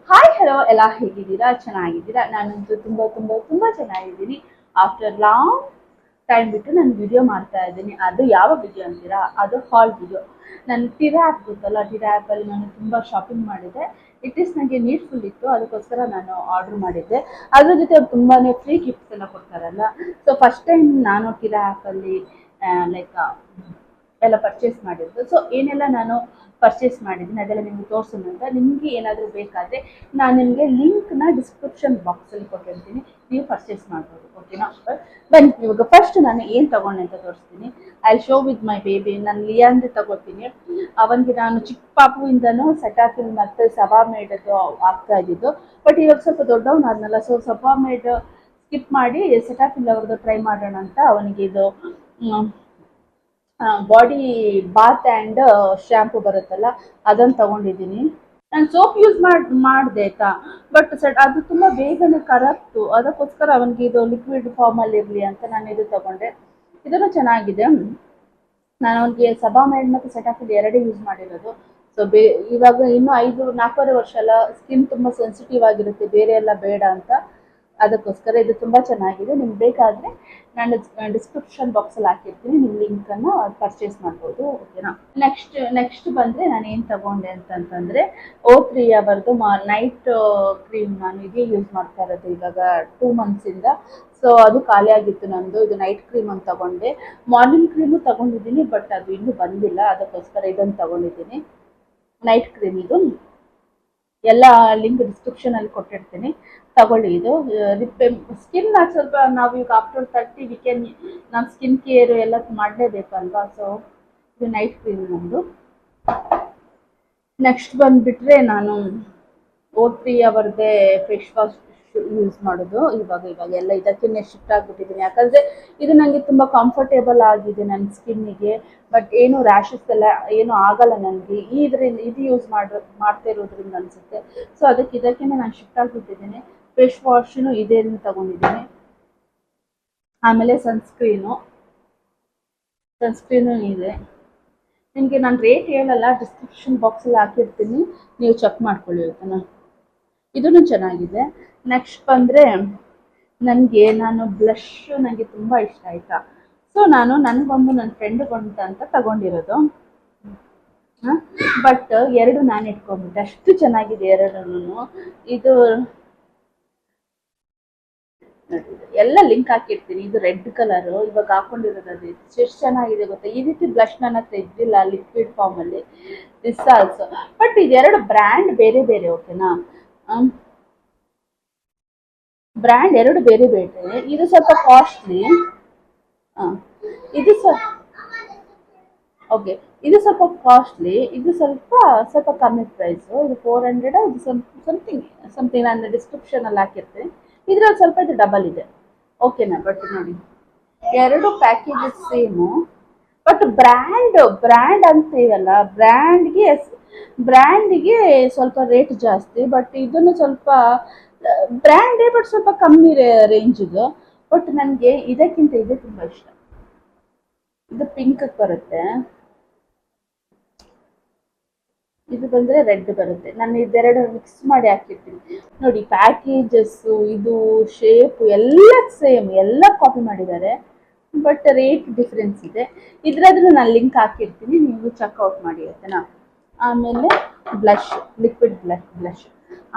Hi hello ಎಲ್ಲ ಹೇಗಿದ್ದೀರಾ? ಚೆನ್ನಾಗಿದ್ದೀರಾ? ನಾನಂತೂ ತುಂಬ ಚೆನ್ನಾಗಿದ್ದೀನಿ. ಆಫ್ಟರ್ ಲಾಂಗ್ ಟೈಮ್ ಬಿಟ್ಟು ನಾನು ವಿಡಿಯೋ ಮಾಡ್ತಾ ಇದ್ದೀನಿ. ಅದು ಯಾವ ವಿಡಿಯೋ ಅಂತೀರಾ? ಅದು ಹಾಲ್ ವಿಡಿಯೋ. ನನ್ನ ಟಿರಾ ಆ್ಯಪ್ ಗೊತ್ತಲ್ಲ, ಟಿರಾ ಆ್ಯಪಲ್ಲಿ ನಾನು ತುಂಬ ಶಾಪಿಂಗ್ ಮಾಡಿದ್ದೆ. ಇಟ್ ಈಸ್ ನನಗೆ ನೀಡ್ಫುಲ್ ಇತ್ತು, ಅದಕ್ಕೋಸ್ಕರ ನಾನು ಆರ್ಡ್ರ್ ಮಾಡಿದ್ದೆ. ಅದ್ರ ಜೊತೆ ಅವ್ರು ತುಂಬಾ ಫ್ರೀ ಗಿಫ್ಟ್ಸ್ ಎಲ್ಲ ಕೊಡ್ತಾರಲ್ಲ. ಸೊ ಫಸ್ಟ್ ಟೈಮ್ ನಾನು ಟಿರಾ ಆ್ಯಪಲ್ಲಿ ಲೈಕ್ ಎಲ್ಲ ಪರ್ಚೇಸ್ ಮಾಡಿದ್ದು. ಸೊ ಏನೆಲ್ಲ ನಾನು ಪರ್ಚೇಸ್ ಮಾಡಿದ್ದೀನಿ ಅದೆಲ್ಲ ನಿಮ್ಗೆ ತೋರಿಸೋಣ ಅಂತ. ನಿಮಗೆ ಏನಾದರೂ ಬೇಕಾದರೆ ನಾನು ನಿಮಗೆ ಲಿಂಕ್ನ ಡಿಸ್ಕ್ರಿಪ್ಷನ್ ಬಾಕ್ಸಲ್ಲಿ ಕೊಟ್ಟಿರ್ತೀನಿ, ನೀವು ಪರ್ಚೇಸ್ ಮಾಡ್ಬೋದು. ಓಕೆನಾ? ಬನ್ನಿ ಇವಾಗ ಫಸ್ಟ್ ನಾನು ಏನು ತೊಗೊಂಡೆ ಅಂತ ತೋರಿಸ್ತೀನಿ. I show with my baby. ನಾನು ಲಿಯಾಂದು ತಗೋತೀನಿ. ಅವನಿಗೆ ನಾನು ಚಿಕ್ಕ ಪಾಪುವಿಂದನೂ ಸೆಟಾಫಿಲ್ ಮತ್ತು ಸಬಾಮೇಡದು ಆಗ್ತಾ ಇದ್ದಿದ್ದು. ಬಟ್ ಇವಾಗ ಸ್ವಲ್ಪ ದೊಡ್ಡವನಾದ್ನಲ್ಲ, ಸೊ ಸಬಾಮೇಡ್ ಸ್ಕಿಪ್ ಮಾಡಿ ಸೆಟಾಫಿಲ್ ಅವ್ರದ್ದು ಟ್ರೈ ಮಾಡೋಣ ಅಂತ ಅವನಿಗೆ ಇದು ಬಾಡಿ ಬಾತ್ ಆ್ಯಂಡ್ ಶ್ಯಾಂಪು ಬರುತ್ತಲ್ಲ, ಅದನ್ನು ತಗೊಂಡಿದ್ದೀನಿ. ನಾನು ಸೋಪ್ ಯೂಸ್ ಮಾಡಿದೆ ಆಯಿತಾ, ಬಟ್ ಅದು ತುಂಬ ಬೇಗನೆ ಕರಗ್ತು. ಅದಕ್ಕೋಸ್ಕರ ಅವನಿಗೆ ಇದು ಲಿಕ್ವಿಡ್ ಫಾರ್ಮಲ್ಲಿ ಇರಲಿ ಅಂತ ನಾನು ಇದು ತಗೊಂಡೆ. ಇದನ್ನು ಚೆನ್ನಾಗಿದೆ. ನಾನು ಅವನಿಗೆ ಸಬಾಮೈಡ್ ಮತ್ತು ಸೆಟಾಫಿಲ್ ಎರಡೇ ಯೂಸ್ ಮಾಡಿರೋದು. ಸೊ ಇವಾಗ ಇನ್ನೂ 4.5 ವರ್ಷ ಅಲ್ಲ, ಸ್ಕಿನ್ ತುಂಬ ಸೆನ್ಸಿಟಿವ್ ಆಗಿರುತ್ತೆ, ಬೇರೆ ಎಲ್ಲ ಬೇಡ ಅಂತ. ಅದಕ್ಕೋಸ್ಕರ ಇದು ತುಂಬ ಚೆನ್ನಾಗಿದೆ. ನಿಮ್ಗೆ ಬೇಕಾದರೆ ನಾನು ಡಿಸ್ಕ್ರಿಪ್ಷನ್ ಬಾಕ್ಸಲ್ಲಿ ಹಾಕಿರ್ತೀನಿ, ನಿಮ್ಮ ಲಿಂಕನ್ನು ಪರ್ಚೇಸ್ ಮಾಡ್ಬೋದು. ಓಕೆನಾ? ನೆಕ್ಸ್ಟ್ ಬಂದರೆ ನಾನು ಏನು ತಗೊಂಡೆ ಅಂತಂತಂದರೆ O3 ಅವರದ್ದು ನೈಟ್ ಕ್ರೀಮ್. ನಾನು ಇದೇ ಯೂಸ್ ಮಾಡ್ತಾ ಇರೋದು ಇವಾಗ 2 ಮಂತ್ಸಿಂದ. ಸೊ ಅದು ಖಾಲಿ ಆಗಿತ್ತು ನಂದು. ಇದು ನೈಟ್ ಕ್ರೀಮ್ ಅಂತ ತಗೊಂಡೆ. ಮಾರ್ನಿಂಗ್ ಕ್ರೀಮು ತಗೊಂಡಿದ್ದೀನಿ, ಬಟ್ ಅದು ಇನ್ನೂ ಬಂದಿಲ್ಲ, ಅದಕ್ಕೋಸ್ಕರ ಇದನ್ನು ತಗೊಂಡಿದ್ದೀನಿ. ನೈಟ್ ಕ್ರೀಮ್ ಇದು ಎಲ್ಲ ಲಿಂಕ್ ಡಿಸ್ಕ್ರಿಪ್ಷನಲ್ಲಿ ಕೊಟ್ಟಿರ್ತೀನಿ, ತಗೊಳ್ಳಿ. ಇದು ಸ್ಕಿನ್ ಸ್ವಲ್ಪ ನಾವು ಈಗ ಆಫ್ಟರ್ 30 ನಮ್ಮ ಸ್ಕಿನ್ ಕೇರ್ ಎಲ್ಲ ಮಾಡಲೇಬೇಕಲ್ವಾ. ಸೊ ಇದು ನೈಟ್ ಕ್ರೀಮ್ ನಮ್ಮದು. ನೆಕ್ಸ್ಟ್ ಬಂದುಬಿಟ್ರೆ ನಾನು O3 ಅವರದ್ದೇ ಫೇಸ್ ವಾಶ್ ಯೂಸ್ ಮಾಡೋದು. ಇವಾಗ ಎಲ್ಲ ಇದಕ್ಕೆ ಶಿಫ್ಟ್ ಆಗಿಬಿಟ್ಟಿದ್ದೀನಿ, ಯಾಕಂದರೆ ಇದು ನನಗೆ ತುಂಬ ಕಂಫರ್ಟೇಬಲ್ ಆಗಿದೆ ನನ್ನ ಸ್ಕಿನ್ನಿಗೆ. ಬಟ್ ಏನು ರ್ಯಾಷಸ್ ಎಲ್ಲ ಏನೂ ಆಗಲ್ಲ ನನಗೆ ಇದು ಯೂಸ್ ಮಾಡ್ತಾ ಇರೋದ್ರಿಂದ ಅನಿಸುತ್ತೆ. ಸೊ ಇದಕ್ಕೆ ನಾನು ಶಿಫ್ಟ್ ಆಗಿಬಿಟ್ಟಿದ್ದೀನಿ. ಫೇಸ್ ವಾಶನು ಇದೇ ತಗೊಂಡಿದ್ದೀನಿ. ಆಮೇಲೆ ಸನ್ಸ್ಕ್ರೀನು ಇದೆ. ನಿಮಗೆ ನಾನು ರೇಟ್ ಹೇಳಲ್ಲ, ಡಿಸ್ಕ್ರಿಪ್ಷನ್ ಬಾಕ್ಸಲ್ಲಿ ಹಾಕಿರ್ತೀನಿ, ನೀವು ಚೆಕ್ ಮಾಡ್ಕೊಳ್ಳಿ. ಓಕೆನಾ? ಇದೂ ಚೆನ್ನಾಗಿದೆ. ನೆಕ್ಸ್ಟ್ ಬಂದರೆ ನಾನು ನನಗೆ ತುಂಬ ಇಷ್ಟ ಆಯಿತಾ. ಸೊ ನಾನು ನನಗೊಂದು ನನ್ನ ಫ್ರೆಂಡ್ಗೊಂದು ಅಂತ ತಗೊಂಡಿರೋದು. ಬಟ್ ಎರಡು ನಾನು ಇಟ್ಕೊಂಡ್ಬಿಟ್ಟೆ, ಅಷ್ಟು ಚೆನ್ನಾಗಿದೆ ಎರಡೂ. ಇದು ಎಲ್ಲ ಲಿಂಕ್ ಹಾಕಿರ್ತೀನಿ. ಇದು ರೆಡ್ ಕಲರು, ಇವಾಗ ಹಾಕೊಂಡಿರೋದು ಅದು ಎಷ್ಟು ಚೆನ್ನಾಗಿದೆ ಗೊತ್ತಾ. ಈ ರೀತಿ ಬ್ಲಷ್ ನನ್ನ ಹತ್ರ ಇದ್ದಿಲ್ಲ ಲಿಕ್ವಿಡ್ ಫಾರ್ಮಲ್ಲಿ, ದಿಸ್ ಆಲ್ಸೋ. ಬಟ್ ಇದೆರಡು ಬ್ರ್ಯಾಂಡ್ ಬೇರೆ ಬೇರೆ. ಓಕೆನಾ? ಬ್ರ್ಯಾಂಡ್ ಎರಡು ಬೇರೆ ಬೇರೆ. ಇದು ಸ್ವಲ್ಪ ಕಾಸ್ಟ್ಲಿ. ಇದು ಓಕೆ, ಇದು ಸ್ವಲ್ಪ ಕಾಸ್ಟ್ಲಿ, ಇದು ಸ್ವಲ್ಪ ಕಮ್ಮಿ ಪ್ರೈಸು. ಇದು 400, ಇದು ಸಮಥಿಂಗ್ ನಾನು ಡಿಸ್ಕ್ರಿಪ್ಷನಲ್ಲಿ ಹಾಕಿರ್ತೀನಿ. ಇದರಲ್ಲಿ ಸ್ವಲ್ಪ ಇದು ಡಬಲ್ ಇದೆ. ಓಕೆನಾ? ಬಟ್ ನೋಡಿ, ಎರಡು ಪ್ಯಾಕೇಜಸ್ ಸೇಮು, ಬಟ್ ಬ್ರ್ಯಾಂಡ್ ಅಂತೀವಲ್ಲ, ಬ್ರ್ಯಾಂಡಿಗೆ ಸ್ವಲ್ಪ ರೇಟ್ ಜಾಸ್ತಿ. ಬಟ್ ಇದನ್ನು ಸ್ವಲ್ಪ ಬ್ರ್ಯಾಂಡೇ, ಬಟ್ ಸ್ವಲ್ಪ ಕಮ್ಮಿ ರೇಂಜಿದು. ಬಟ್ ನನಗೆ ಇದಕ್ಕಿಂತ ಇದೆ ತುಂಬ ಇಷ್ಟ. ಇದು ಪಿಂಕ್ ಬರುತ್ತೆ, ಇದು ಬಂದರೆ ರೆಡ್ ಬರುತ್ತೆ. ನಾನು ಇದೆರಡು ಮಿಕ್ಸ್ ಮಾಡಿ ಹಾಕಿರ್ತೀನಿ. ನೋಡಿ, ಪ್ಯಾಕೇಜಸ್ಸು, ಇದು ಶೇಪು ಎಲ್ಲ ಸೇಮ್, ಎಲ್ಲ ಕಾಪಿ ಮಾಡಿದ್ದಾರೆ, ಬಟ್ ರೇಟ್ ಡಿಫ್ರೆನ್ಸ್ ಇದೆ. ಇದರದ್ದು ನಾನು ಲಿಂಕ್ ಹಾಕಿರ್ತೀನಿ, ನೀವು ಚೆಕ್ಔಟ್ ಮಾಡಿ. ಆಯ್ತಾನಾ? ಆಮೇಲೆ ಲಿಕ್ವಿಡ್ ಬ್ಲಷ್.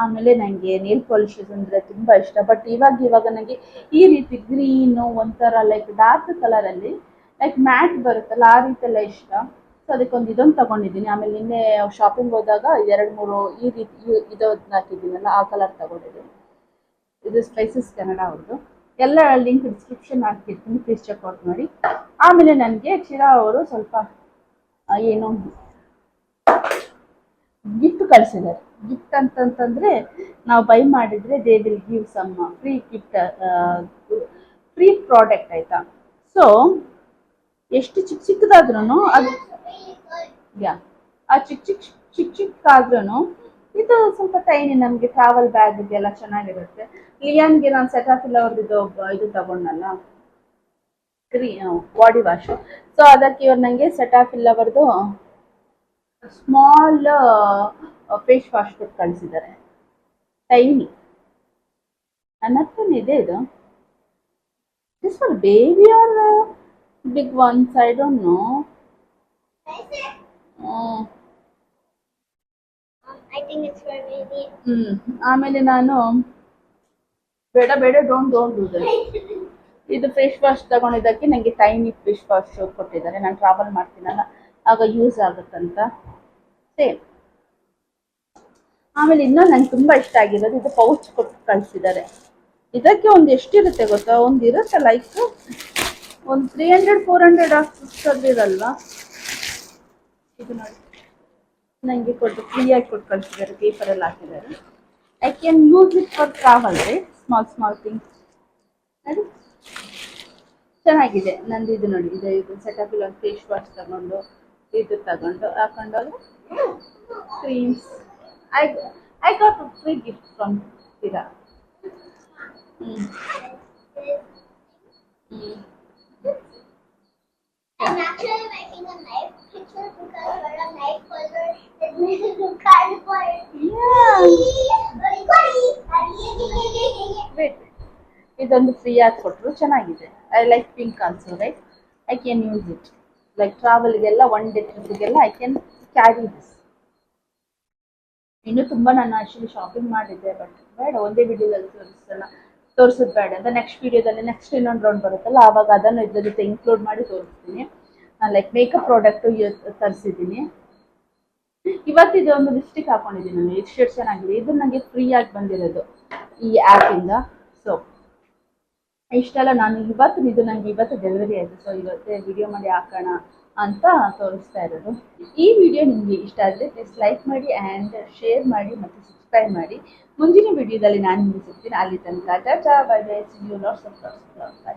ಆಮೇಲೆ ನನಗೆ ನೇಲ್ ಪಾಲಿಷಸ್ ಅಂದರೆ ತುಂಬ ಇಷ್ಟ. ಬಟ್ ಇವಾಗ ನನಗೆ ಈ ರೀತಿ ಗ್ರೀನು, ಒಂಥರ ಲೈಕ್ ಡಾರ್ಕ್ ಕಲರಲ್ಲಿ ಲೈಕ್ ಮ್ಯಾಟ್ ಬರುತ್ತಲ್ಲ, ಆ ರೀತಿ ಎಲ್ಲ ಇಷ್ಟ. ಸೊ ಅದಕ್ಕೊಂದು ಇದೊಂದು ತಗೊಂಡಿದ್ದೀನಿ. ಆಮೇಲೆ ನಿನ್ನೆ ಶಾಪಿಂಗ್ ಹೋದಾಗ 2-3 ಈ ರೀತಿ ಇದೊಂದು ಹಾಕಿದ್ದೀನಲ್ಲ, ಆ ಕಲರ್ ತಗೊಂಡಿದ್ದೀನಿ. ಇದು ಸ್ಪೈಸಸ್ ಕೆನಡಾ ಅವ್ರದ್ದು. ಎಲ್ಲ ಲಿಂಕ್ ಡಿಸ್ಕ್ರಿಪ್ಷನ್ ಹಾಕಿರ್ತೀನಿ, ಪ್ಲೀಸ್ ಚೆಕ್ಔಟ್ ಮಾಡಿ. ಆಮೇಲೆ ನನಗೆ ಚಿರಾ ಅವರು ಸ್ವಲ್ಪ ಏನು ಗಿಫ್ಟ್ ಕಳಿಸಿದ್ದಾರೆ. ಗಿಫ್ಟ್ ಅಂತಂತಂದರೆ ನಾವು ಬೈ ಮಾಡಿದರೆ they will give some free gift, free product. ಆಯಿತಾ? ಸೊ ಎಷ್ಟು ಚಿಕ್ಕದಾದ್ರೂ ಅದು ಆ ಚಿಕ್ಕಾದ್ರೂ ಇದು ಸ್ವಲ್ಪ ಟೈನಿ, ನಮಗೆ ಟ್ರಾವೆಲ್ ಬ್ಯಾಗಿಗೆಲ್ಲ ಚೆನ್ನಾಗಿರುತ್ತೆ. ಲಿಯಾನ್ಗೆ ನಾನು ಸೆಟಾಫಿಲ್ ಅವ್ರದ್ದು ಇದು ತಗೊಂಡಲ್ಲ, ಬಾಡಿ ವಾಶು. ಸೊ ಅದಕ್ಕೆ ಇವ್ರು ನನಗೆ ಸೆಟಾಫಿಲ್ ಅವರದು ಸ್ಮಾಲ್ ಫೇಸ್ ವಾಶ್ ಕೊಟ್ಟು ಕಳಿಸಿದ್ದಾರೆ. ಟೈನಿ. ನನ್ನ ಹತ್ರನೇ ಇದೆ ಇದು. This for baby or big ones, I don't know. ಆಮೇಲೆ ನಾನು ಬೇಡ ಬೇಡ, ಡೋಂಟ್ ಡೂ ದಟ್. ಇದು ಫೇಸ್ ವಾಶ್ ತಗೊಂಡಿದ್ದಕ್ಕೆ ನನಗೆ ಟೈನಿ ಫೇಸ್ ವಾಶ್ ಕೊಟ್ಟಿದ್ದಾರೆ. ನಾನು ಟ್ರಾವೆಲ್ ಮಾಡ್ತೀನಲ್ಲ ಆಗ ಯೂಸ್ ಆಗುತ್ತಂತ. ಸೇಮ್. ಆಮೇಲೆ ಇನ್ನೂ ನಂಗೆ ತುಂಬ ಇಷ್ಟ ಆಗಿರೋದು ಇದು ಪೌಚ್ ಕೊಟ್ಟು ಕಳಿಸಿದ್ದಾರೆ. ಇದಕ್ಕೆ ಒಂದು ಎಷ್ಟಿರುತ್ತೆ ಗೊತ್ತಾ, ಒಂದು ಇರುತ್ತೆ ಲೈಕ್ ಒಂದು 300-400 ಅಷ್ಟಿರಲ್ವ. ಇದು ನೋಡಿ ನನಗೆ ಕೊಟ್ಟು ಫ್ರೀಯಾಗಿ ಕೊಟ್ಟು ಕಳಿಸಿದ್ದಾರೆ, ಪೇಪರಲ್ಲಿ ಹಾಕಿದ್ದಾರೆ. I can use it for travel ರೀ, ಸ್ಮಾಲ್ ಥಿಂಗ್ಸ್. ನೋಡಿ ಚೆನ್ನಾಗಿದೆ. ನಂದು ಇದು ನೋಡಿ, ಇದು ಸೆಟಪಿಲ್ ಒಂದು ಫೇಸ್ ವಾಶ್ ತಗೊಂಡು ಇದು ತಗೊಂಡು ಹಾಕೊಂಡಾಗ creams. I got a free gift from Tira. I'm actually making a knife picture because for a knife holder it makes it look cardboard. Yeah. Wait. ಇದೊಂದು ಫ್ರೀ ಆಗಿ ಕೊಟ್ಟರು, ಚೆನ್ನಾಗಿದೆ. I like pink also, right? I can use it like ಟ್ರಾವೆಲ್ಗೆಲ್ಲ, one day ಟ್ರಿಪ್ಗೆಲ್ಲ I can carry this. ಇನ್ನೂ ತುಂಬ ನಾನು actually shopping ಮಾಡಿದ್ದೆ, ಬಟ್ ಬೇಡ ಒಂದೇ ವಿಡಿಯೋದಲ್ಲಿ ತೋರಿಸೋದು ಬೇಡ ಅಂತ ನೆಕ್ಸ್ಟ್ ವಿಡಿಯೋದಲ್ಲಿ ನೆಕ್ಸ್ಟ್ ಇನ್ನೊಂದು ರೌಂಡ್ ಬರುತ್ತಲ್ಲ ಆವಾಗ ಅದನ್ನು ಇದ್ರ ಜೊತೆ ಇನ್ಕ್ಲೂಡ್ ಮಾಡಿ ತೋರಿಸ್ತೀನಿ. ಲೈಕ್ ಮೇಕಪ್ ಪ್ರಾಡಕ್ಟು ತರಿಸಿದ್ದೀನಿ. ಇವತ್ತಿದು ಒಂದು ಲಿಪ್ಸ್ಟಿಕ್ ಹಾಕೊಂಡಿದ್ದೀನಿ ನಾನು, ಎಷ್ಟು ಶೇಡ್ ಚೆನ್ನಾಗಿದೆ. ಇದು ನನಗೆ ಫ್ರೀಯಾಗಿ ಬಂದಿರೋದು ಈ ಆ್ಯಪಿಂದ. ಸೊ ಇಷ್ಟೆಲ್ಲ ನಾನು ಇದು ನನಗೆ ಇವತ್ತು ಡೆಲಿವರಿ ಆಯಿತು. ಸೊ ಇವತ್ತೇ ವಿಡಿಯೋ ಮಾಡಿ ಹಾಕೋಣ ಅಂತ ತೋರಿಸ್ತಾ ಇರೋದು. ಈ ವಿಡಿಯೋ ನಿಮಗೆ ಇಷ್ಟ ಆದರೆ ಪ್ಲೀಸ್ ಲೈಕ್ ಮಾಡಿ ಆ್ಯಂಡ್ ಶೇರ್ ಮಾಡಿ ಮತ್ತು ಸಬ್ಸ್ಕ್ರೈಬ್ ಮಾಡಿ. ಮುಂದಿನ ವಿಡಿಯೋದಲ್ಲಿ ನಾನು ನಿಮಗೆ ಸಿಗ್ತೀನಿ. ಅಲ್ಲಿ ತನಕ ಟಾಟಾ, bye bye, see you, lots of love, by.